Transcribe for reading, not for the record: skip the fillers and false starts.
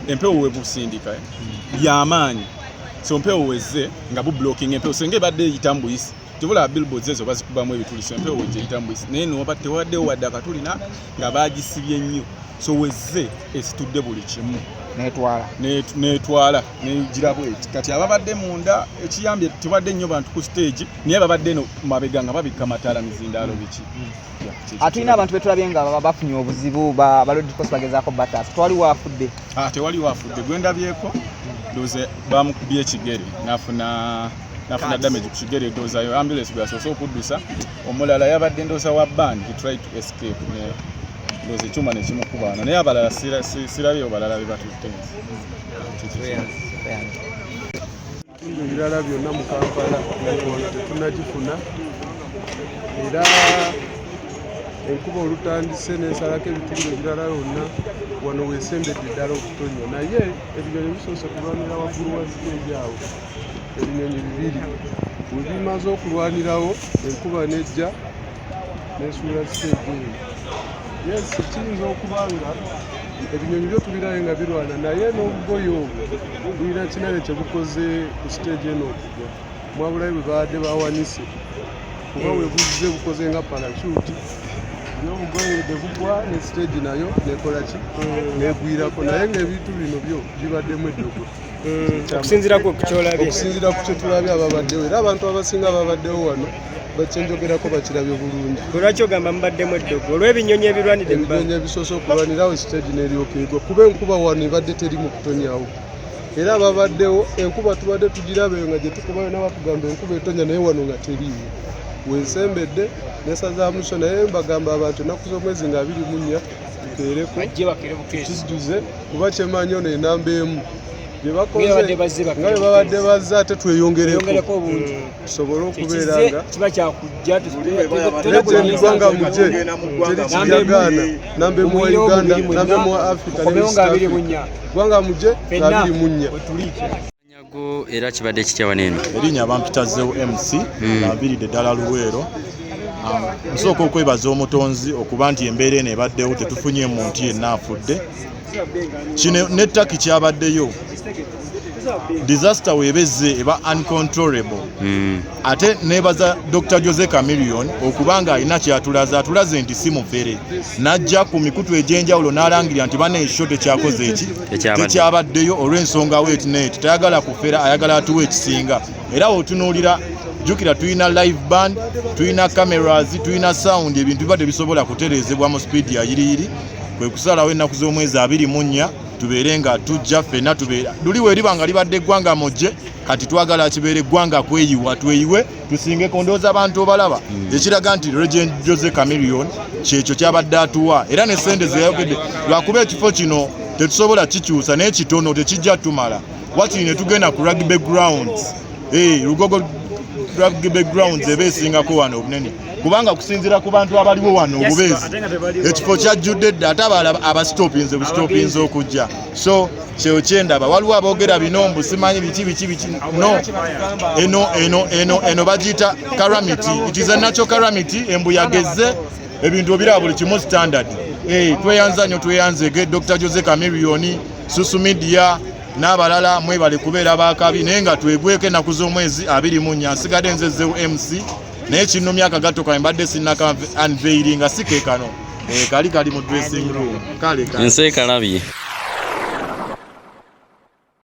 empewo webusindika byamaanyi so mpewo weze nga bu blocking empewo senge badde yitambuyisi tubula billboards ezo bazikubamu ebitulisa empewo weje yitambuyisi naye noba tewaddewo wadde akatulina nga bagisibye nnyo so weze esitudde buli kimu netwala nejirabwe kati ababadde munda ekiyambye tubadde nnyo bantu ku stage naye babadde no mabega nga babika matala mizindaalo biki atulina abantu betulabye nga bafunye obuzibu balodi post bagezaako batas twali wafudde tewali wafudde gwendabyeko doze bamukubye ekigere nafuna damage ku kigere dozayo ambulance byasoose okuddusa omulala yabadde ndoza wa band he tried to escape doze ekyuma nekimukubana naye abalala sirabyeyo balala bebatutte ebirala byonna mu Kampala tetunagifuna era enkuba olutandise n'ensalako ebituliro ebirala yonna wano weesembedde ddala okutonya naye ebinyonyi bisoose kulwanira waggulu wa siteegi awo ebinyonyi bibiri we bimaze okulwanirawo enkuba nejja nesuula siteegi eyo yes kiyinza okubanga ebinyonyi byo tubirayo nga birwana naye n'obugoyo bulina kinene kyebukoze ku siteegi eno okugwa mwabulayo bwe baadde bawanise kuba webuze bukoze nga parachute byobugoye bwebugwa ne siteegi nayo nekola ki negwirako naye ng'ebintu bino byo bibaddemu eddogo okusinziira ku kyetulabye ababaddewo era abantu abasinga ababaddewo wano bakyenjogerako bakirabye bulungi lwaki ogamba mubaddemu eddogo olw'ebinyonyi ebirwanidde ebinyonyi ebisoose okulwanirawo siteegi n'eryoka egwa kuba enkuba wano ebadde teri mu kutonyawo era ababaddewo enkuba tubadde tugirabeyo nga gye tukubayo nabatugamba enkuba etonya naye wano nga teriiwo wensembedde nesaza muso naye mbagamba abantu ennaku z'omwezi nga 24 tukeereko kijjuze kuba kyemanyi ono enamba emu bye bakoze nga bwe babadde bazze ate tweyongereko tusobole okubeera nga gwanga muje teri kiyagaana namba emu wa Uganda namba emu wa Africa gwanga muje 24 era kibadde kitya waneeno erinnya bampitazzewo MC aviridde ddala Luweero nsooka okwebaza omutonzi okuba nti embeera eno ebaddewo tetufunye muntu yenna afudde kino nettaki kyabaddeyo disaster webezze eba uncontrollable ate nebaza Dr. Jose Chameleone okubanga alina kyatulaza atulaze nti si mufere najja ku mikutu egyenjawulo n'alangira nti bane esho tekyakoze eki tekyabaddeyo olw'ensonga wetnet tayagala kufera ayagala atuwa ekisinga era otunuulira jukira tuyina live band tuyina cameras tuyina sound ebintu bibadde bisobola kutereezebwa mu speed ya yiriyiri kwe kusalawo ennaku z'omwezi 24 tubeere nga tujja ffenna tubeera luli weriba nga libadde eggwanga mujje kati twagala kibeere eggwanga kweyiwa tweyiwe tusinge kondooza abantu obalaba ekiraga nti Legend Jose Chameleone kyekyo kyabadde atuwa era ne sente zeyayogedde lwakuba ekifo kino tetusobola kikyusa naye kitono tekijja tumala wakiri ne tugenda ku rugby grounds Lugogo rugby grounds eba esingako wano obunene kubanga kusinzira ku bantu abaliwo wano obubeezi ekifo kyajjudde dda ate abalala abasitopinze okujja so kyeyo kyendaba waliwo aboogera bino mbu simanyi biki no eno bagiyita calamity it is a natural calamity embuyagezze ebintu obiraba buli kimu standard tweyanza nnyo tweyanzege Dr. Jose Chameleone Susu Media n'abalala mwebale kubeera bakabi naye nga twegweko ennaku z'omwezi 24 nsigadde nzezzewo MC naye kino myaka gato ka mbadde sinaka unveiling nga sikekano kali mu dressing room kale ense kalabye